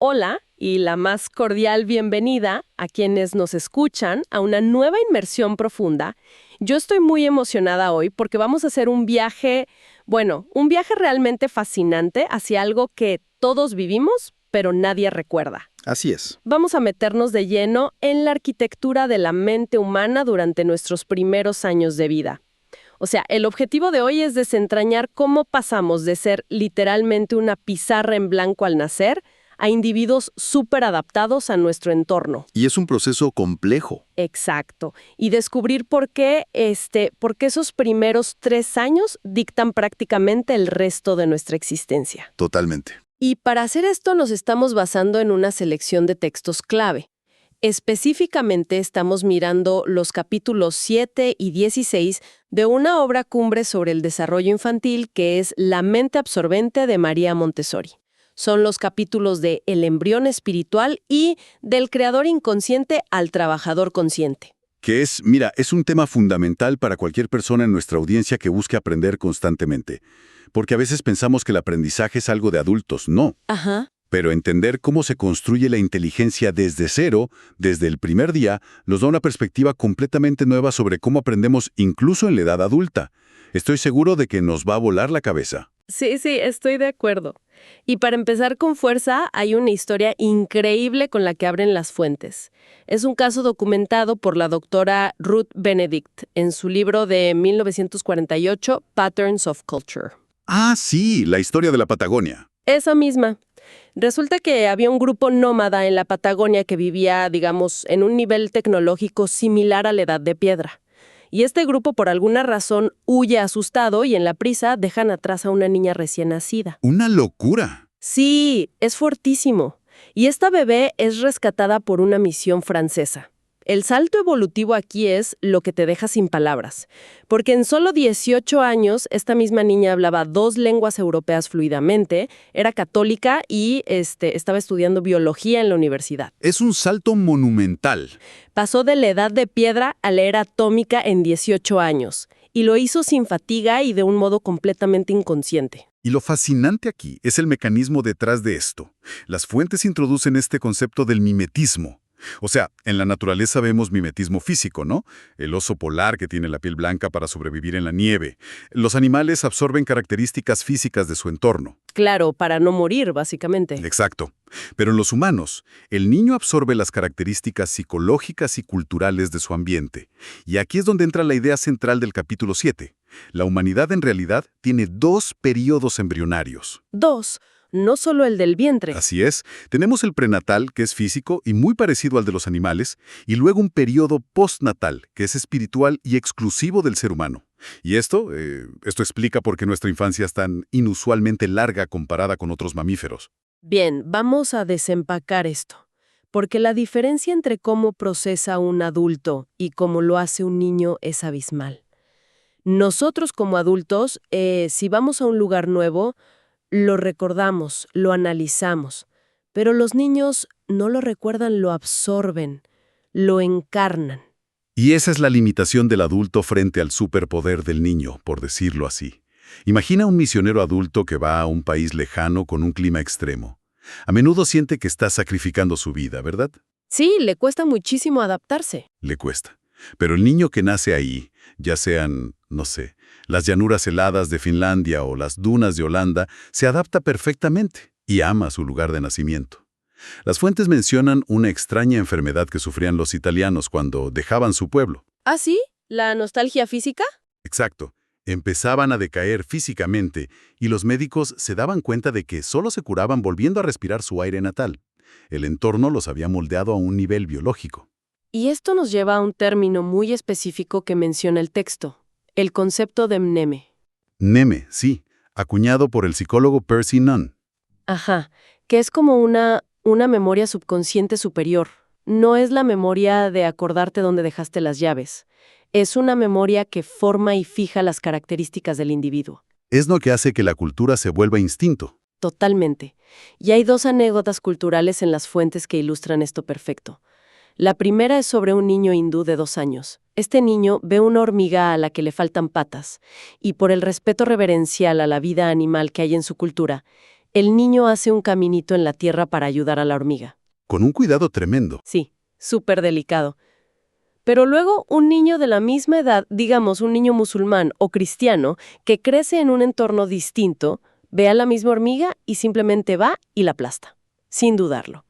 Hola y la más cordial bienvenida a quienes nos escuchan a una nueva inmersión profunda. Yo estoy muy emocionada hoy porque vamos a hacer un viaje, un viaje realmente fascinante hacia algo que todos vivimos, pero nadie recuerda. Así es. Vamos a meternos de lleno en la arquitectura de la mente humana durante nuestros primeros años de vida. O sea, el objetivo de hoy es desentrañar cómo pasamos de ser literalmente una pizarra en blanco al nacer a individuos súper adaptados a nuestro entorno. Y es un proceso complejo. Exacto. Y descubrir por qué esos primeros 3 años dictan prácticamente el resto de nuestra existencia. Totalmente. Y para hacer esto nos estamos basando en una selección de textos clave. Específicamente estamos mirando los capítulos 7 y 16 de una obra cumbre sobre el desarrollo infantil que es La mente absorbente de María Montessori. Son los capítulos de El embrión espiritual y Del creador inconsciente al trabajador consciente. Es un tema fundamental para cualquier persona en nuestra audiencia que busque aprender constantemente. Porque a veces pensamos que el aprendizaje es algo de adultos, no. Ajá. Pero entender cómo se construye la inteligencia desde cero, desde el primer día, nos da una perspectiva completamente nueva sobre cómo aprendemos incluso en la edad adulta. Estoy seguro de que nos va a volar la cabeza. Sí, estoy de acuerdo. Y para empezar con fuerza, hay una historia increíble con la que abren las fuentes. Es un caso documentado por la doctora Ruth Benedict en su libro de 1948, Patterns of Culture. Ah, sí, la historia de la Patagonia. Esa misma. Resulta que había un grupo nómada en la Patagonia que vivía, digamos, en un nivel tecnológico similar a la Edad de Piedra. Y este grupo, por alguna razón, huye asustado y en la prisa dejan atrás a una niña recién nacida. ¡Una locura! Sí, es fuertísimo. Y esta bebé es rescatada por una misión francesa. El salto evolutivo aquí es lo que te deja sin palabras, porque en solo 18 años esta misma niña hablaba 2 lenguas europeas fluidamente, era católica y estaba estudiando biología en la universidad. Es un salto monumental. Pasó de la edad de piedra a la era atómica en 18 años, y lo hizo sin fatiga y de un modo completamente inconsciente. Y lo fascinante aquí es el mecanismo detrás de esto. Las fuentes introducen este concepto del mimetismo. O sea, en la naturaleza vemos mimetismo físico, ¿no? El oso polar que tiene la piel blanca para sobrevivir en la nieve. Los animales absorben características físicas de su entorno. Claro, para no morir, básicamente. Exacto. Pero en los humanos, el niño absorbe las características psicológicas y culturales de su ambiente. Y aquí es donde entra la idea central del capítulo 7. La humanidad en realidad tiene 2 periodos embrionarios. 2. No solo el del vientre. Así es, tenemos el prenatal, que es físico y muy parecido al de los animales, y luego un periodo postnatal, que es espiritual y exclusivo del ser humano. Y esto explica por qué nuestra infancia es tan inusualmente larga comparada con otros mamíferos. Bien, vamos a desempacar esto, porque la diferencia entre cómo procesa un adulto y cómo lo hace un niño es abismal. Nosotros como adultos, si vamos a un lugar nuevo, lo recordamos, lo analizamos, pero los niños no lo recuerdan, lo absorben, lo encarnan. Y esa es la limitación del adulto frente al superpoder del niño, por decirlo así. Imagina un misionero adulto que va a un país lejano con un clima extremo. A menudo siente que está sacrificando su vida, ¿verdad? Sí, le cuesta muchísimo adaptarse. Le cuesta. Pero el niño que nace ahí, ya sean, no sé, las llanuras heladas de Finlandia o las dunas de Holanda, se adapta perfectamente y ama su lugar de nacimiento. Las fuentes mencionan una extraña enfermedad que sufrían los italianos cuando dejaban su pueblo. ¿Ah, sí? ¿La nostalgia física? Exacto. Empezaban a decaer físicamente y los médicos se daban cuenta de que solo se curaban volviendo a respirar su aire natal. El entorno los había moldeado a un nivel biológico. Y esto nos lleva a un término muy específico que menciona el texto, el concepto de mneme. Neme, sí, acuñado por el psicólogo Percy Nunn. Ajá, que es como una memoria subconsciente superior. No es la memoria de acordarte dónde dejaste las llaves. Es una memoria que forma y fija las características del individuo. Es lo que hace que la cultura se vuelva instinto. Totalmente. Y hay 2 anécdotas culturales en las fuentes que ilustran esto perfecto. La primera es sobre un niño hindú de 2 años. Este niño ve una hormiga a la que le faltan patas, y por el respeto reverencial a la vida animal que hay en su cultura, el niño hace un caminito en la tierra para ayudar a la hormiga. Con un cuidado tremendo. Sí, súper delicado. Pero luego un niño de la misma edad, digamos un niño musulmán o cristiano, que crece en un entorno distinto, ve a la misma hormiga y simplemente va y la aplasta, sin dudarlo.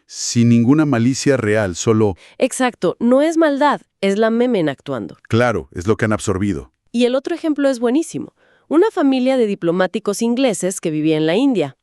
Sin ninguna malicia real, solo... Exacto, no es maldad, es la memen actuando. Claro, es lo que han absorbido. Y el otro ejemplo es buenísimo. Una familia de diplomáticos ingleses que vivía en la India.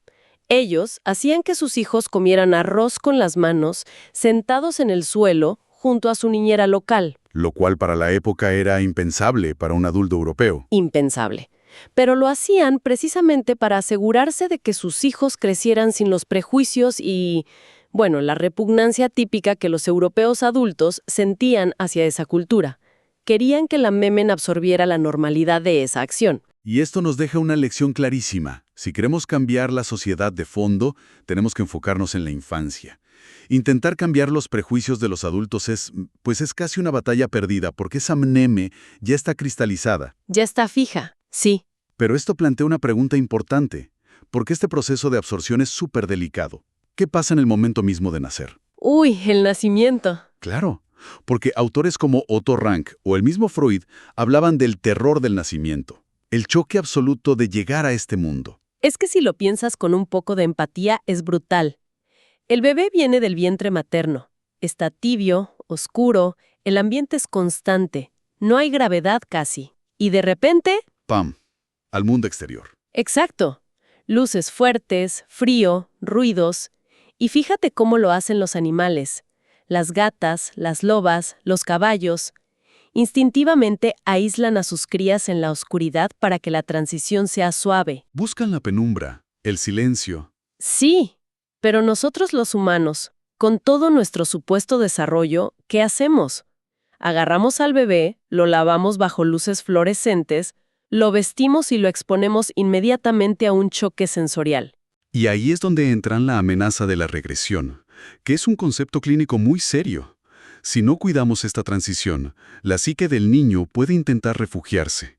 Ellos hacían que sus hijos comieran arroz con las manos, sentados en el suelo, junto a su niñera local. Lo cual para la época era impensable para un adulto europeo. Impensable. Pero lo hacían precisamente para asegurarse de que sus hijos crecieran sin los prejuicios y, bueno, la repugnancia típica que los europeos adultos sentían hacia esa cultura. Querían que la memen absorbiera la normalidad de esa acción. Y esto nos deja una lección clarísima. Si queremos cambiar la sociedad de fondo, tenemos que enfocarnos en la infancia. Intentar cambiar los prejuicios de los adultos es casi una batalla perdida, porque esa meme ya está cristalizada. Ya está fija, sí. Pero esto plantea una pregunta importante, porque este proceso de absorción es súper delicado. ¿Qué pasa en el momento mismo de nacer? Uy, el nacimiento. Claro, porque autores como Otto Rank o el mismo Freud hablaban del terror del nacimiento, el choque absoluto de llegar a este mundo. Es que si lo piensas con un poco de empatía, es brutal. El bebé viene del vientre materno. Está tibio, oscuro, el ambiente es constante, no hay gravedad casi. Y de repente... ¡Pam! Al mundo exterior. Exacto. Luces fuertes, frío, ruidos. Y fíjate cómo lo hacen los animales. Las gatas, las lobas, los caballos. Instintivamente aíslan a sus crías en la oscuridad para que la transición sea suave. Buscan la penumbra, el silencio. Sí, pero nosotros los humanos, con todo nuestro supuesto desarrollo, ¿qué hacemos? Agarramos al bebé, lo lavamos bajo luces fluorescentes, lo vestimos y lo exponemos inmediatamente a un choque sensorial. Y ahí es donde entra la amenaza de la regresión, que es un concepto clínico muy serio. Si no cuidamos esta transición, la psique del niño puede intentar refugiarse.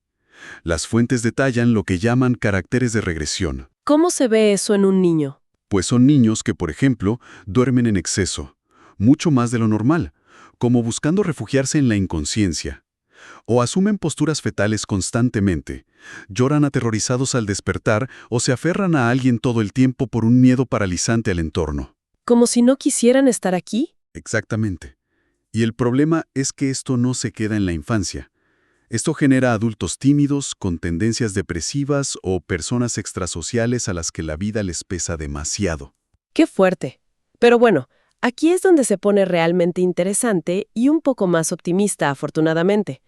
Las fuentes detallan lo que llaman caracteres de regresión. ¿Cómo se ve eso en un niño? Pues son niños que, por ejemplo, duermen en exceso, mucho más de lo normal, como buscando refugiarse en la inconsciencia. O asumen posturas fetales constantemente, lloran aterrorizados al despertar o se aferran a alguien todo el tiempo por un miedo paralizante al entorno. ¿Como si no quisieran estar aquí? Exactamente. Y el problema es que esto no se queda en la infancia. Esto genera adultos tímidos, con tendencias depresivas o personas extrasociales a las que la vida les pesa demasiado. ¡Qué fuerte! Pero bueno, aquí es donde se pone realmente interesante y un poco más optimista, afortunadamente.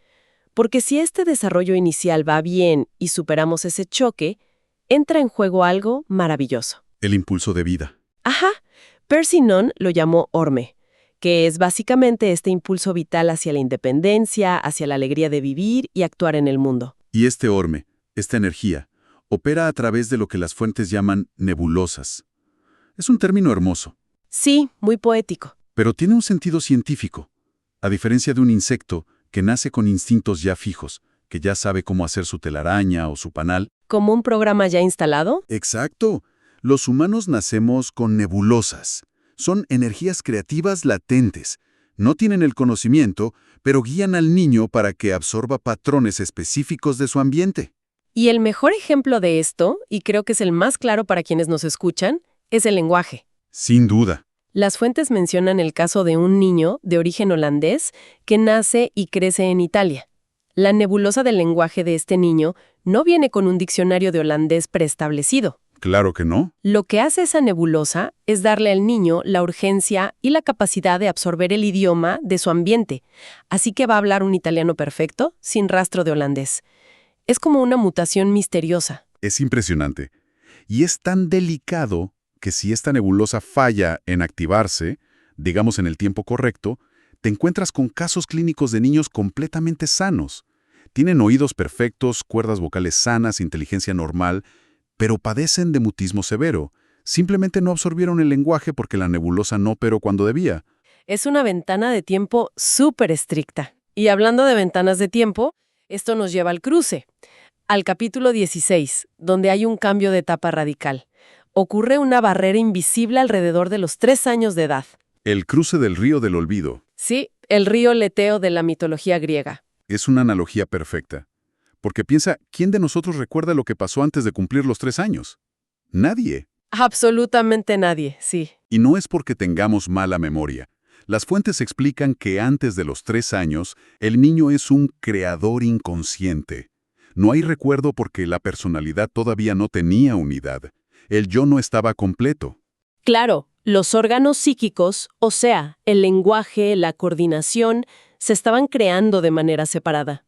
Porque si este desarrollo inicial va bien y superamos ese choque, entra en juego algo maravilloso. El impulso de vida. Ajá, Percy Nunn lo llamó orme, que es básicamente este impulso vital hacia la independencia, hacia la alegría de vivir y actuar en el mundo. Y este orme, esta energía, opera a través de lo que las fuentes llaman nebulosas. Es un término hermoso. Sí, muy poético. Pero tiene un sentido científico. A diferencia de un insecto que nace con instintos ya fijos, que ya sabe cómo hacer su telaraña o su panal. ¿Como un programa ya instalado? Exacto. Los humanos nacemos con nebulosas. Son energías creativas latentes. No tienen el conocimiento, pero guían al niño para que absorba patrones específicos de su ambiente. Y el mejor ejemplo de esto, y creo que es el más claro para quienes nos escuchan, es el lenguaje. Sin duda. Las fuentes mencionan el caso de un niño de origen holandés que nace y crece en Italia. La nebulosa del lenguaje de este niño no viene con un diccionario de holandés preestablecido. Claro que no. Lo que hace esa nebulosa es darle al niño la urgencia y la capacidad de absorber el idioma de su ambiente. Así que va a hablar un italiano perfecto, sin rastro de holandés. Es como una mutación misteriosa. Es impresionante. Y es tan delicado que si esta nebulosa falla en activarse, digamos en el tiempo correcto, te encuentras con casos clínicos de niños completamente sanos. Tienen oídos perfectos, cuerdas vocales sanas, inteligencia normal, pero padecen de mutismo severo. Simplemente no absorbieron el lenguaje porque la nebulosa no operó cuando debía. Es una ventana de tiempo súper estricta. Y hablando de ventanas de tiempo, esto nos lleva al cruce, al capítulo 16, donde hay un cambio de etapa radical. ocurre una barrera invisible alrededor de los 3 años de edad. El cruce del río del olvido Sí, el río Leteo de la mitología griega. es una analogía perfecta. Porque piensa, ¿quién de nosotros recuerda lo que pasó antes de cumplir los 3 años? Nadie. Absolutamente nadie, sí. Y no es porque tengamos mala memoria. Las fuentes explican que antes de los 3 años, el niño es un creador inconsciente. No hay recuerdo porque la personalidad todavía no tenía unidad. El yo no estaba completo. Claro, los órganos psíquicos, o sea, el lenguaje, la coordinación, se estaban creando de manera separada.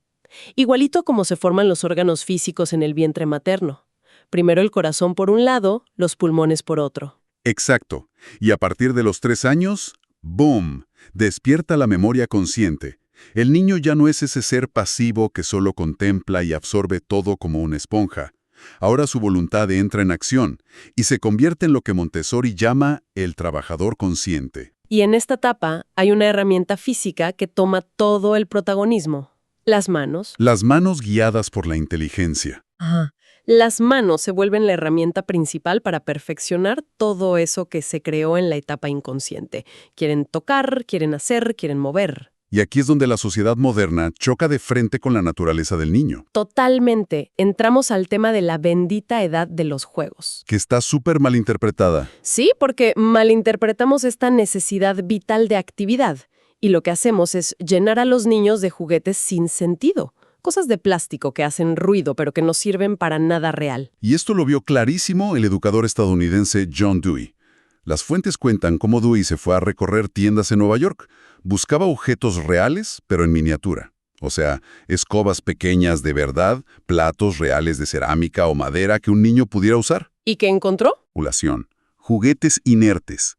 Igualito como se forman los órganos físicos en el vientre materno. Primero el corazón por un lado, los pulmones por otro. Exacto. Y a partir de los 3 años, ¡boom!, despierta la memoria consciente. El niño ya no es ese ser pasivo que solo contempla y absorbe todo como una esponja. Ahora su voluntad entra en acción y se convierte en lo que Montessori llama el trabajador consciente. Y en esta etapa hay una herramienta física que toma todo el protagonismo. Las manos. Las manos guiadas por la inteligencia. Ajá. Las manos se vuelven la herramienta principal para perfeccionar todo eso que se creó en la etapa inconsciente. Quieren tocar, quieren hacer, quieren mover. Y aquí es donde la sociedad moderna choca de frente con la naturaleza del niño, Totalmente. Entramos al tema de la bendita edad de los juegos. que está súper mal interpretada. Sí, porque malinterpretamos esta necesidad vital de actividad. Y lo que hacemos es llenar a los niños de juguetes sin sentido. Cosas de plástico que hacen ruido pero que no sirven para nada real. Y esto lo vio clarísimo el educador estadounidense John Dewey. Las fuentes cuentan cómo Dewey se fue a recorrer tiendas en Nueva York. Buscaba objetos reales, pero en miniatura. O sea, escobas pequeñas de verdad, platos reales de cerámica o madera que un niño pudiera usar. ¿Y qué encontró? Juguetes inertes.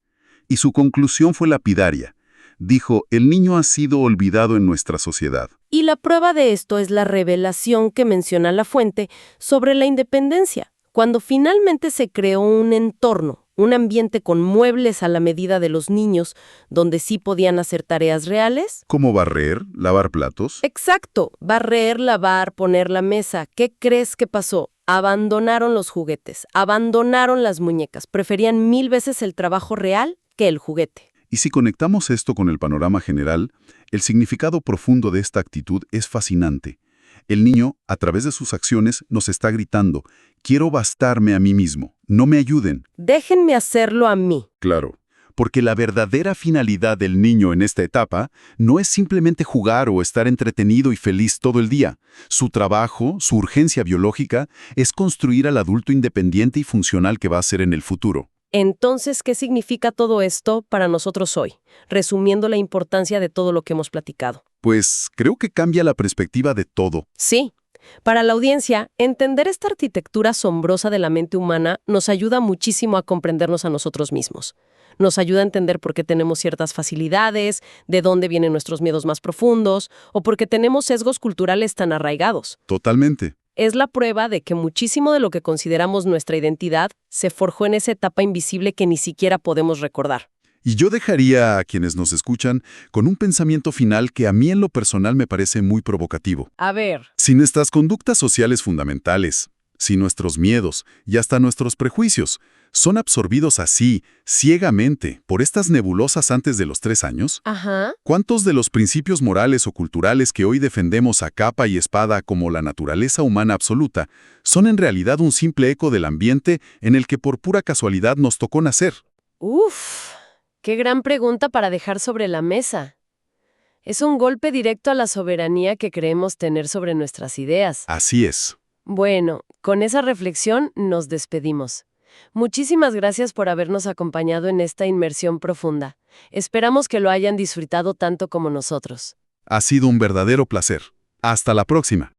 Y su conclusión fue lapidaria. Dijo, el niño ha sido olvidado en nuestra sociedad. Y la prueba de esto es la revelación que menciona la fuente sobre la independencia. Cuando finalmente se creó un entorno, un ambiente con muebles a la medida de los niños, donde sí podían hacer tareas reales. ¿Cómo barrer, lavar platos? Exacto, barrer, lavar, poner la mesa. ¿Qué crees que pasó? Abandonaron los juguetes, abandonaron las muñecas, preferían 1000 veces el trabajo real que el juguete. Y si conectamos esto con el panorama general, el significado profundo de esta actitud es fascinante. El niño, a través de sus acciones, nos está gritando, quiero bastarme a mí mismo, no me ayuden. Déjenme hacerlo a mí. Claro, porque la verdadera finalidad del niño en esta etapa no es simplemente jugar o estar entretenido y feliz todo el día. Su trabajo, su urgencia biológica, es construir al adulto independiente y funcional que va a ser en el futuro. Entonces, ¿qué significa todo esto para nosotros hoy? Resumiendo la importancia de todo lo que hemos platicado. Pues creo que cambia la perspectiva de todo. Sí. Para la audiencia, entender esta arquitectura asombrosa de la mente humana nos ayuda muchísimo a comprendernos a nosotros mismos. Nos ayuda a entender por qué tenemos ciertas facilidades, de dónde vienen nuestros miedos más profundos, o por qué tenemos sesgos culturales tan arraigados. Totalmente. Es la prueba de que muchísimo de lo que consideramos nuestra identidad se forjó en esa etapa invisible que ni siquiera podemos recordar. Y yo dejaría a quienes nos escuchan con un pensamiento final que a mí en lo personal me parece muy provocativo. A ver. Si nuestras conductas sociales fundamentales, si nuestros miedos y hasta nuestros prejuicios son absorbidos así, ciegamente, por estas nebulosas antes de los 3 años, Ajá. ¿cuántos de los principios morales o culturales que hoy defendemos a capa y espada como la naturaleza humana absoluta son en realidad un simple eco del ambiente en el que por pura casualidad nos tocó nacer? Uf, qué gran pregunta para dejar sobre la mesa. Es un golpe directo a la soberanía que creemos tener sobre nuestras ideas. Así es. Bueno, con esa reflexión nos despedimos. Muchísimas gracias por habernos acompañado en esta inmersión profunda. Esperamos que lo hayan disfrutado tanto como nosotros. Ha sido un verdadero placer. Hasta la próxima.